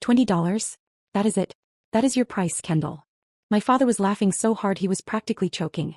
$20? That is it. That is your price, Kendall. My father was laughing so hard he was practically choking.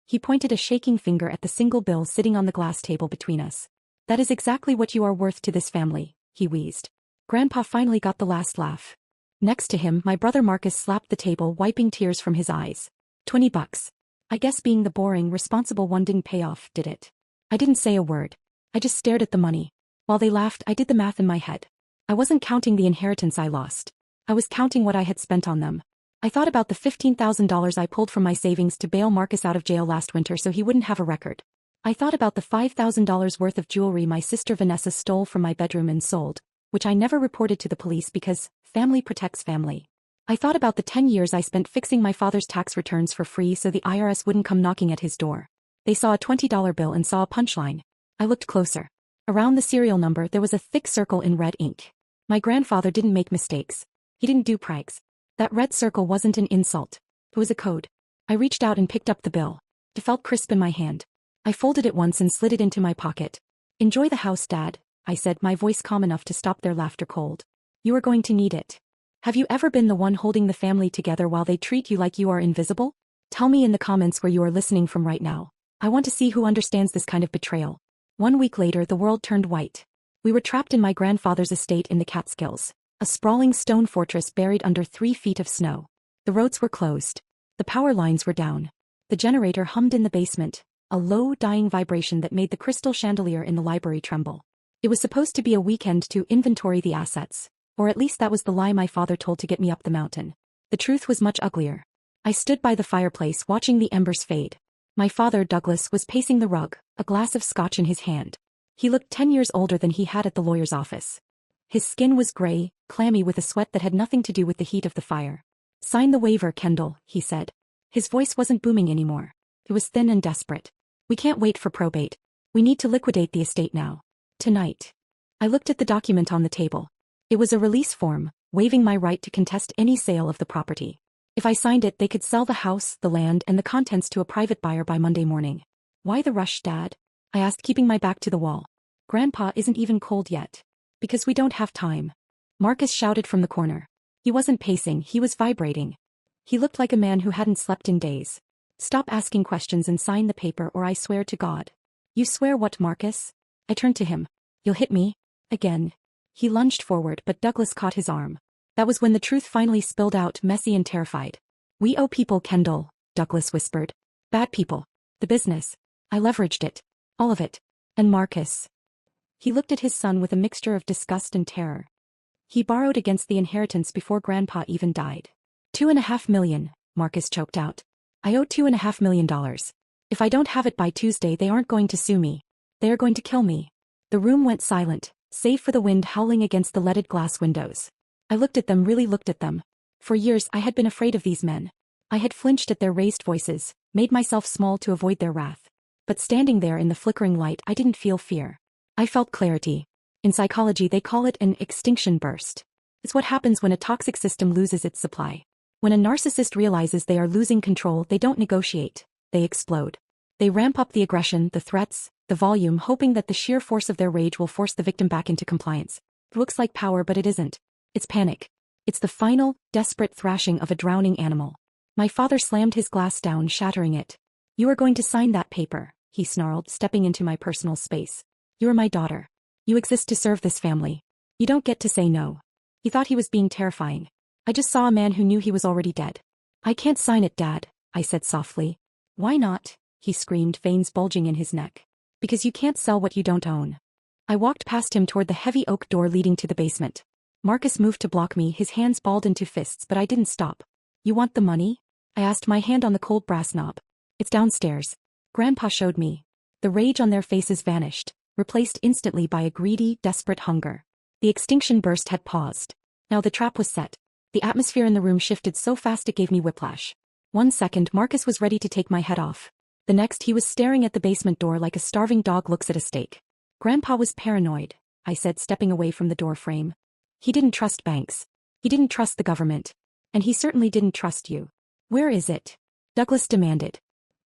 He pointed a shaking finger at the single bill sitting on the glass table between us. That is exactly what you are worth to this family, he wheezed. Grandpa finally got the last laugh. Next to him, my brother Marcus slapped the table, wiping tears from his eyes. $20. I guess being the boring, responsible one didn't pay off, did it? I didn't say a word. I just stared at the money. While they laughed, I did the math in my head. I wasn't counting the inheritance I lost. I was counting what I had spent on them. I thought about the $15,000 I pulled from my savings to bail Marcus out of jail last winter so he wouldn't have a record. I thought about the $5,000 worth of jewelry my sister Vanessa stole from my bedroom and sold, which I never reported to the police because family protects family. I thought about the 10 years I spent fixing my father's tax returns for free so the IRS wouldn't come knocking at his door. They saw a $20 bill and saw a punchline. I looked closer. Around the serial number there was a thick circle in red ink. My grandfather didn't make mistakes. He didn't do pranks. That red circle wasn't an insult. It was a code. I reached out and picked up the bill. It felt crisp in my hand. I folded it once and slid it into my pocket. Enjoy the house, Dad, I said, my voice calm enough to stop their laughter cold. You are going to need it. Have you ever been the one holding the family together while they treat you like you are invisible? Tell me in the comments where you are listening from right now. I want to see who understands this kind of betrayal. 1 week later, the world turned white. We were trapped in my grandfather's estate in the Catskills, a sprawling stone fortress buried under 3 feet of snow. The roads were closed. The power lines were down. The generator hummed in the basement, a low, dying vibration that made the crystal chandelier in the library tremble. It was supposed to be a weekend to inventory the assets, or at least that was the lie my father told to get me up the mountain. The truth was much uglier. I stood by the fireplace watching the embers fade. My father, Douglas, was pacing the rug, a glass of scotch in his hand. He looked 10 years older than he had at the lawyer's office. His skin was gray, clammy with a sweat that had nothing to do with the heat of the fire. Sign the waiver, Kendall, he said. His voice wasn't booming anymore. It was thin and desperate. We can't wait for probate. We need to liquidate the estate now. Tonight. I looked at the document on the table. It was a release form, waiving my right to contest any sale of the property. If I signed it, they could sell the house, the land, and the contents to a private buyer by Monday morning. Why the rush, Dad? I asked, keeping my back to the wall. Grandpa isn't even cold yet. Because we don't have time. Marcus shouted from the corner. He wasn't pacing, he was vibrating. He looked like a man who hadn't slept in days. Stop asking questions and sign the paper or I swear to God. You swear what, Marcus? I turned to him. You'll hit me? Again. He lunged forward, but Douglas caught his arm. That was when the truth finally spilled out, messy and terrified. We owe people, Kendall, Douglas whispered. Bad people. The business. I leveraged it. All of it. And Marcus. He looked at his son with a mixture of disgust and terror. He borrowed against the inheritance before Grandpa even died. $2.5 million, Marcus choked out. I owe $2.5 million. If I don't have it by Tuesday, they aren't going to sue me. They are going to kill me. The room went silent, save for the wind howling against the leaded glass windows. I looked at them, really looked at them. For years I had been afraid of these men. I had flinched at their raised voices, made myself small to avoid their wrath. But standing there in the flickering light, I didn't feel fear. I felt clarity. In psychology they call it an extinction burst. It's what happens when a toxic system loses its supply. When a narcissist realizes they are losing control, they don't negotiate. They explode. They ramp up the aggression, the threats, the volume, hoping that the sheer force of their rage will force the victim back into compliance. It looks like power, but it isn't. It's panic. It's the final, desperate thrashing of a drowning animal. My father slammed his glass down, shattering it. You are going to sign that paper, he snarled, stepping into my personal space. You are my daughter. You exist to serve this family. You don't get to say no. He thought he was being terrifying. I just saw a man who knew he was already dead. I can't sign it, Dad, I said softly. Why not? He screamed, veins bulging in his neck. Because you can't sell what you don't own. I walked past him toward the heavy oak door leading to the basement. Marcus moved to block me, his hands balled into fists, but I didn't stop. You want the money? I asked, my hand on the cold brass knob. It's downstairs. Grandpa showed me. The rage on their faces vanished, replaced instantly by a greedy, desperate hunger. The extinction burst had paused. Now the trap was set. The atmosphere in the room shifted so fast it gave me whiplash. 1 second, Marcus was ready to take my head off. The next, he was staring at the basement door like a starving dog looks at a steak. Grandpa was paranoid, I said, stepping away from the door frame. He didn't trust banks. He didn't trust the government. And he certainly didn't trust you. Where is it? Douglas demanded.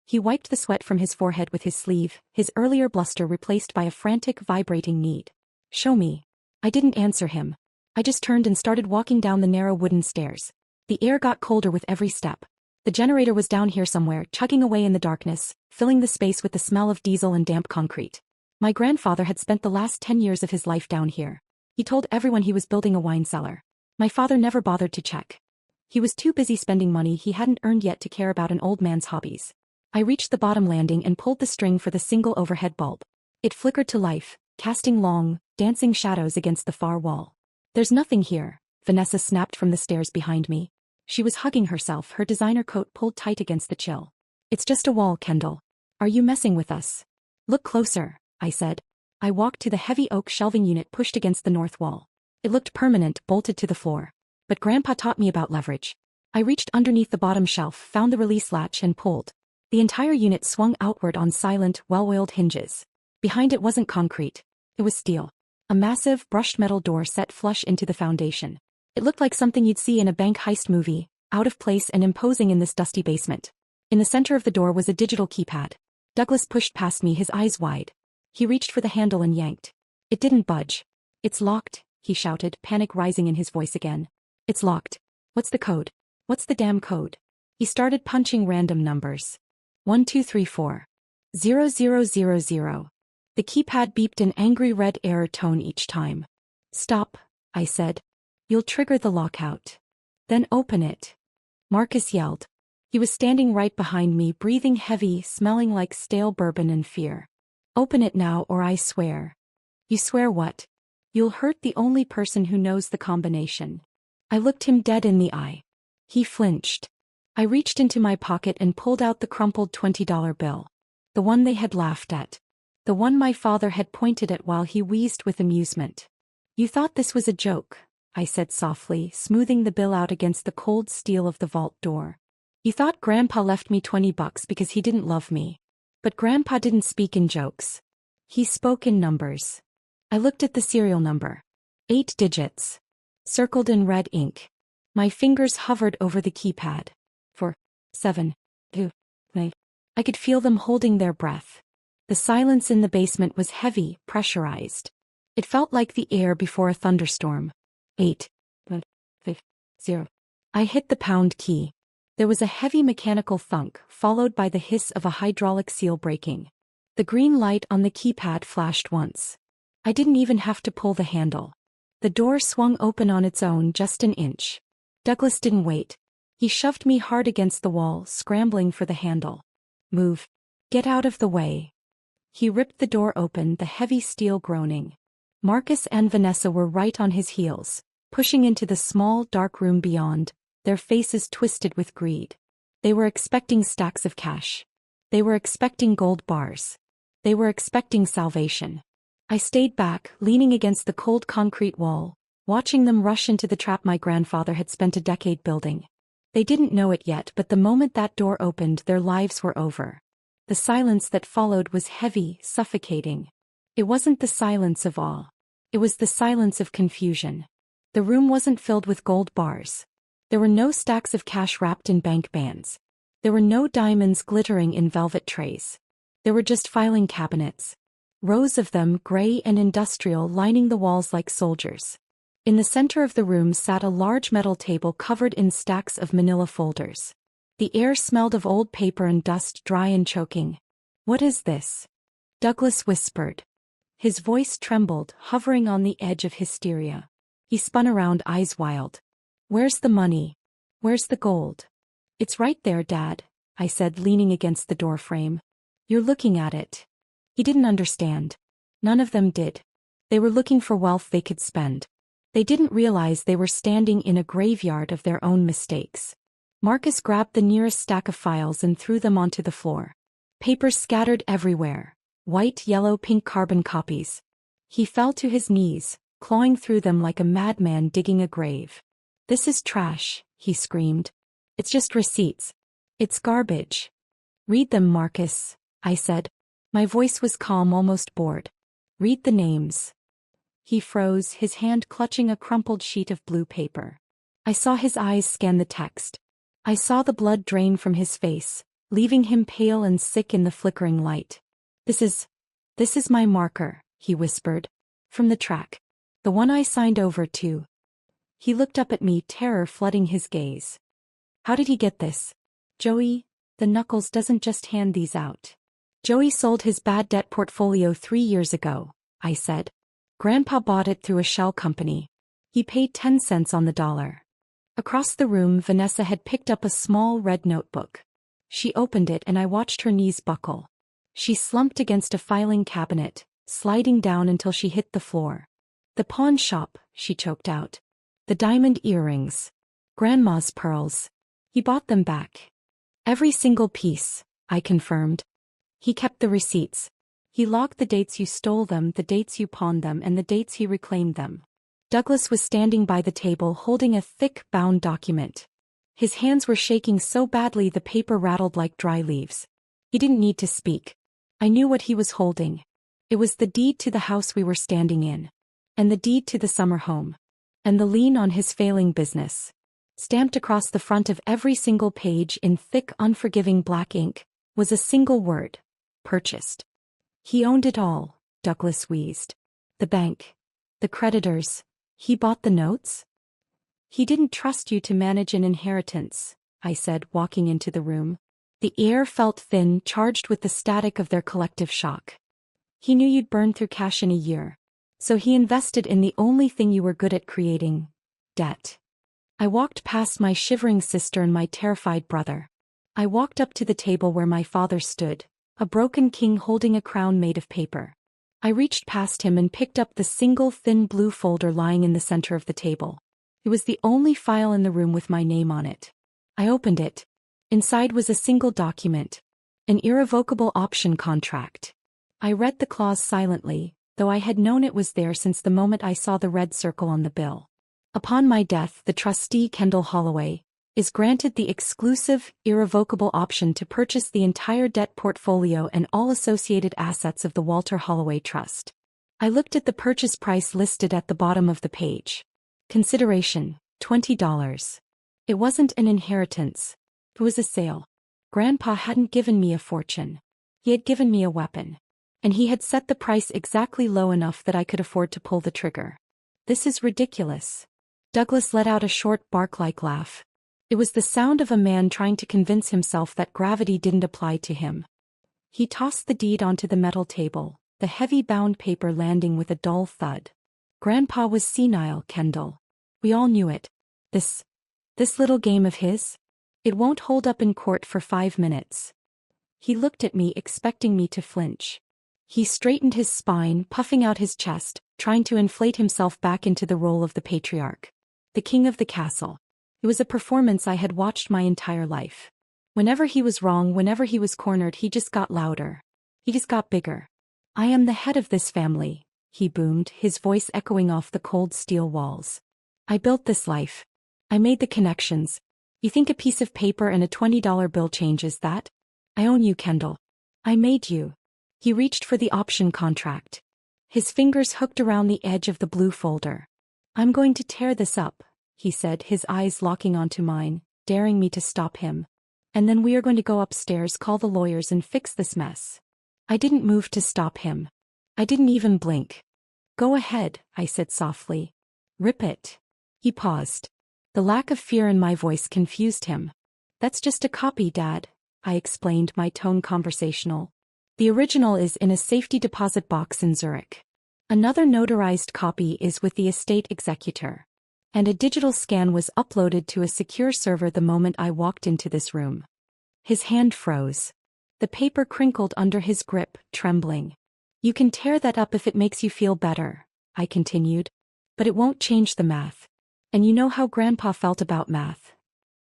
He wiped the sweat from his forehead with his sleeve, his earlier bluster replaced by a frantic, vibrating need. Show me. I didn't answer him. I just turned and started walking down the narrow wooden stairs. The air got colder with every step. The generator was down here somewhere, chugging away in the darkness, filling the space with the smell of diesel and damp concrete. My grandfather had spent the last 10 years of his life down here. He told everyone he was building a wine cellar. My father never bothered to check. He was too busy spending money he hadn't earned yet to care about an old man's hobbies. I reached the bottom landing and pulled the string for the single overhead bulb. It flickered to life, casting long, dancing shadows against the far wall. "There's nothing here," Vanessa snapped from the stairs behind me. She was hugging herself, her designer coat pulled tight against the chill. "It's just a wall, Kendall. Are you messing with us?" "Look closer," I said. I walked to the heavy oak shelving unit pushed against the north wall. It looked permanent, bolted to the floor. But Grandpa taught me about leverage. I reached underneath the bottom shelf, found the release latch and pulled. The entire unit swung outward on silent, well-oiled hinges. Behind it wasn't concrete. It was steel. A massive, brushed metal door set flush into the foundation. It looked like something you'd see in a bank heist movie, out of place and imposing in this dusty basement. In the center of the door was a digital keypad. Douglas pushed past me, his eyes wide. He reached for the handle and yanked. It didn't budge. "It's locked," he shouted, panic rising in his voice again. "It's locked. What's the code? What's the damn code?" He started punching random numbers. 1234. 0000. The keypad beeped an angry red error tone each time. "Stop," I said. "You'll trigger the lockout." "Then open it," Marcus yelled. He was standing right behind me, breathing heavy, smelling like stale bourbon and fear. "Open it now or I swear." "You swear what?" "You'll hurt the only person who knows the combination." I looked him dead in the eye. He flinched. I reached into my pocket and pulled out the crumpled $20 bill. The one they had laughed at. The one my father had pointed at while he wheezed with amusement. "You thought this was a joke," I said softly, smoothing the bill out against the cold steel of the vault door. "You thought Grandpa left me $20 because he didn't love me. But Grandpa didn't speak in jokes. He spoke in numbers." I looked at the serial number. 8 digits. Circled in red ink. My fingers hovered over the keypad. 4, 7, 2, 9. I could feel them holding their breath. The silence in the basement was heavy, pressurized. It felt like the air before a thunderstorm. 8, 5, 0. I hit the pound key. There was a heavy mechanical thunk, followed by the hiss of a hydraulic seal breaking. The green light on the keypad flashed once. I didn't even have to pull the handle. The door swung open on its own, just an inch. Douglas didn't wait. He shoved me hard against the wall, scrambling for the handle. "Move. Get out of the way." He ripped the door open, the heavy steel groaning. Marcus and Vanessa were right on his heels, pushing into the small, dark room beyond, their faces twisted with greed. They were expecting stacks of cash. They were expecting gold bars. They were expecting salvation. I stayed back, leaning against the cold concrete wall, watching them rush into the trap my grandfather had spent a decade building. They didn't know it yet, but the moment that door opened, their lives were over. The silence that followed was heavy, suffocating. It wasn't the silence of awe. It was the silence of confusion. The room wasn't filled with gold bars. There were no stacks of cash wrapped in bank bands. There were no diamonds glittering in velvet trays. There were just filing cabinets. Rows of them, gray and industrial, lining the walls like soldiers. In the center of the room sat a large metal table covered in stacks of manila folders. The air smelled of old paper and dust, dry and choking. "What is this?" Douglas whispered. His voice trembled, hovering on the edge of hysteria. He spun around, eyes wild. "Where's the money? Where's the gold?" "It's right there, Dad," I said, leaning against the doorframe. "You're looking at it." He didn't understand. None of them did. They were looking for wealth they could spend. They didn't realize they were standing in a graveyard of their own mistakes. Marcus grabbed the nearest stack of files and threw them onto the floor. Papers scattered everywhere. White, yellow, pink carbon copies. He fell to his knees, clawing through them like a madman digging a grave. "This is trash," he screamed. "It's just receipts. It's garbage." "Read them, Marcus," I said. My voice was calm, almost bored. "Read the names." He froze, his hand clutching a crumpled sheet of blue paper. I saw his eyes scan the text. I saw the blood drain from his face, leaving him pale and sick in the flickering light. This is my marker," he whispered. "From the track. The one I signed over to. He looked up at me, terror flooding his gaze. How did he get this? Joey, the Knuckles doesn't just hand these out. Joey sold his bad debt portfolio 3 years ago, I said. Grandpa bought it through a shell company. He paid 10 cents on the dollar. Across the room, Vanessa had picked up a small red notebook. She opened it and I watched her knees buckle. She slumped against a filing cabinet, sliding down until she hit the floor. The pawn shop, she choked out. The diamond earrings. Grandma's pearls. He bought them back. Every single piece, I confirmed. He kept the receipts. He logged the dates you stole them, the dates you pawned them, and the dates he reclaimed them. Douglas was standing by the table holding a thick, bound document. His hands were shaking so badly the paper rattled like dry leaves. He didn't need to speak. I knew what he was holding. It was the deed to the house we were standing in. And the deed to the summer home. And the lien on his failing business. Stamped across the front of every single page in thick, unforgiving black ink, was a single word. Purchased. He owned it all, Douglas wheezed. The bank. The creditors. He bought the notes? He didn't trust you to manage an inheritance, I said, walking into the room. The air felt thin, charged with the static of their collective shock. He knew you'd burn through cash in a year. So he invested in the only thing you were good at creating. Debt. I walked past my shivering sister and my terrified brother. I walked up to the table where my father stood, a broken king holding a crown made of paper. I reached past him and picked up the single thin blue folder lying in the center of the table. It was the only file in the room with my name on it. I opened it. Inside was a single document. An irrevocable option contract. I read the clause silently, though I had known it was there since the moment I saw the red circle on the bill. Upon my death, the trustee, Kendall Holloway, is granted the exclusive, irrevocable option to purchase the entire debt portfolio and all associated assets of the Walter Holloway Trust. I looked at the purchase price listed at the bottom of the page. Consideration, $20. It wasn't an inheritance. It was a sale. Grandpa hadn't given me a fortune. He had given me a weapon. And he had set the price exactly low enough that I could afford to pull the trigger. This is ridiculous. Douglas let out a short bark-like laugh. It was the sound of a man trying to convince himself that gravity didn't apply to him. He tossed the deed onto the metal table, the heavy bound paper landing with a dull thud. Grandpa was senile, Kendall. We all knew it. This little game of his? It won't hold up in court for 5 minutes. He looked at me, expecting me to flinch. He straightened his spine, puffing out his chest, trying to inflate himself back into the role of the patriarch. The king of the castle. It was a performance I had watched my entire life. Whenever he was wrong, whenever he was cornered, he just got louder. He just got bigger. I am the head of this family, he boomed, his voice echoing off the cold steel walls. I built this life. I made the connections. You think a piece of paper and a $20 bill changes that? I own you, Kendall. I made you. He reached for the option contract. His fingers hooked around the edge of the blue folder. I'm going to tear this up, he said, his eyes locking onto mine, daring me to stop him. And then we are going to go upstairs, call the lawyers, and fix this mess. I didn't move to stop him. I didn't even blink. Go ahead, I said softly. Rip it. He paused. The lack of fear in my voice confused him. That's just a copy, Dad, I explained, my tone conversational. The original is in a safety deposit box in Zurich. Another notarized copy is with the estate executor. And a digital scan was uploaded to a secure server the moment I walked into this room. His hand froze. The paper crinkled under his grip, trembling. You can tear that up if it makes you feel better, I continued. But it won't change the math. And you know how Grandpa felt about math.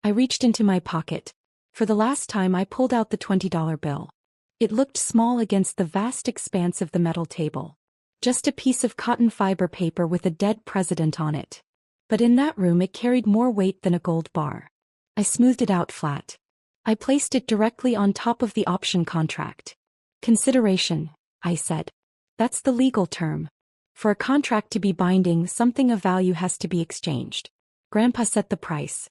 I reached into my pocket. For the last time I pulled out the $20 bill. It looked small against the vast expanse of the metal table. Just a piece of cotton fiber paper with a dead president on it. But in that room it carried more weight than a gold bar. I smoothed it out flat. I placed it directly on top of the option contract. Consideration, I said. That's the legal term. For a contract to be binding, something of value has to be exchanged. Grandpa set the price.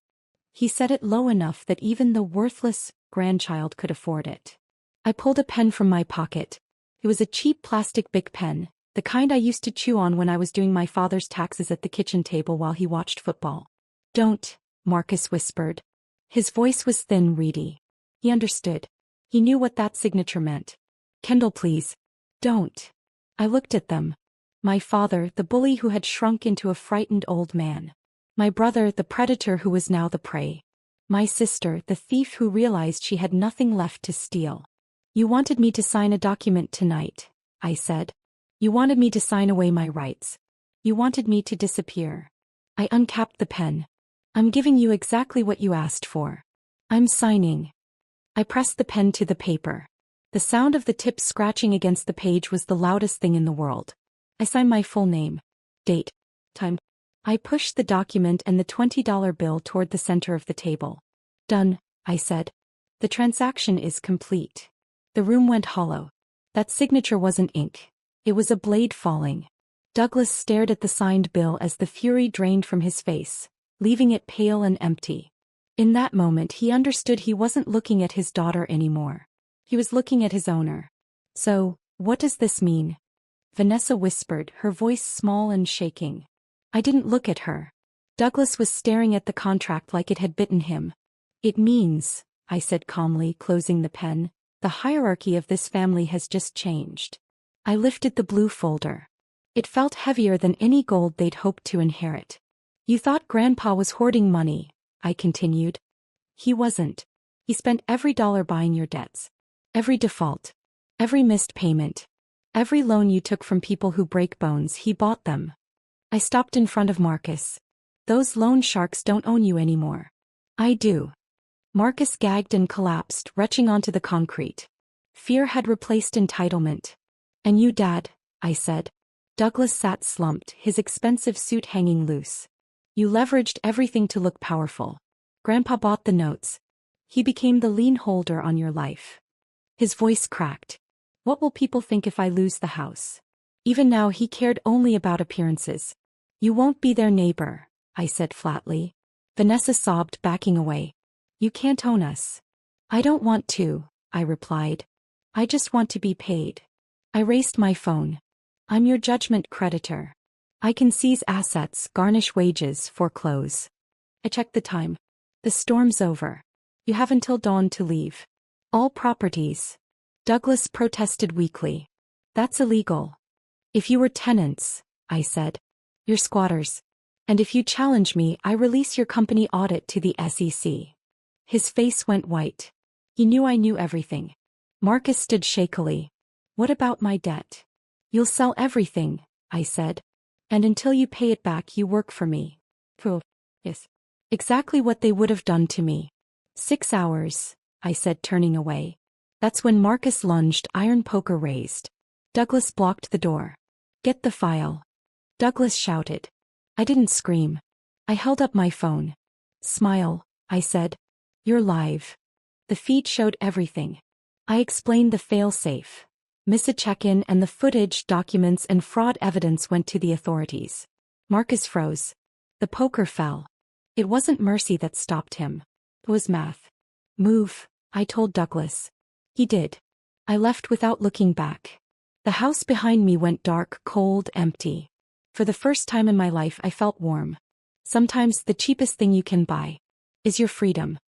He set it low enough that even the worthless grandchild could afford it. I pulled a pen from my pocket. It was a cheap plastic Bic pen, The kind I used to chew on when I was doing my father's taxes at the kitchen table while he watched football. Don't, Marcus whispered. His voice was thin, reedy. He understood. He knew what that signature meant. Kendall, please. Don't. I looked at them. My father, the bully who had shrunk into a frightened old man. My brother, the predator who was now the prey. My sister, the thief who realized she had nothing left to steal. You wanted me to sign a document tonight, I said. You wanted me to sign away my rights. You wanted me to disappear. I uncapped the pen. I'm giving you exactly what you asked for. I'm signing. I pressed the pen to the paper. The sound of the tip scratching against the page was the loudest thing in the world. I signed my full name, date, time. I pushed the document and the $20 bill toward the center of the table. Done, I said. The transaction is complete. The room went hollow. That signature wasn't ink. It was a blade falling. Douglas stared at the signed bill as the fury drained from his face, leaving it pale and empty. In that moment he understood he wasn't looking at his daughter anymore. He was looking at his owner. So, what does this mean? Vanessa whispered, her voice small and shaking. I didn't look at her. Douglas was staring at the contract like it had bitten him. It means, I said calmly, closing the pen, the hierarchy of this family has just changed. I lifted the blue folder. It felt heavier than any gold they'd hoped to inherit. You thought Grandpa was hoarding money, I continued. He wasn't. He spent every dollar buying your debts. Every default. Every missed payment. Every loan you took from people who break bones, he bought them. I stopped in front of Marcus. Those loan sharks don't own you anymore. I do. Marcus gagged and collapsed, retching onto the concrete. Fear had replaced entitlement. And you, Dad, I said. Douglas sat slumped, his expensive suit hanging loose. You leveraged everything to look powerful. Grandpa bought the notes. He became the lien holder on your life. His voice cracked. What will people think if I lose the house? Even now he cared only about appearances. You won't be their neighbor, I said flatly. Vanessa sobbed, backing away. You can't own us. I don't want to, I replied. I just want to be paid. I raised my phone. I'm your judgment creditor. I can seize assets, garnish wages, foreclose. I checked the time. The storm's over. You have until dawn to leave. All properties. Douglas protested weakly. That's illegal. If you were tenants, I said. You're squatters. And if you challenge me, I release your company audit to the SEC. His face went white. He knew I knew everything. Marcus stood shakily. What about my debt? You'll sell everything, I said. And until you pay it back, you work for me. Proof. Yes. Exactly what they would have done to me. 6 hours, I said, turning away. That's when Marcus lunged, iron poker raised. Douglas blocked the door. Get the file. Douglas shouted. I didn't scream. I held up my phone. Smile, I said. You're live. The feed showed everything. I explained the fail-safe. Miss a check-in and the footage, documents and fraud evidence went to the authorities. Marcus froze. The poker fell. It wasn't mercy that stopped him. It was math. Move, I told Douglas. He did. I left without looking back. The house behind me went dark, cold, empty. For the first time in my life I felt warm. Sometimes the cheapest thing you can buy is your freedom.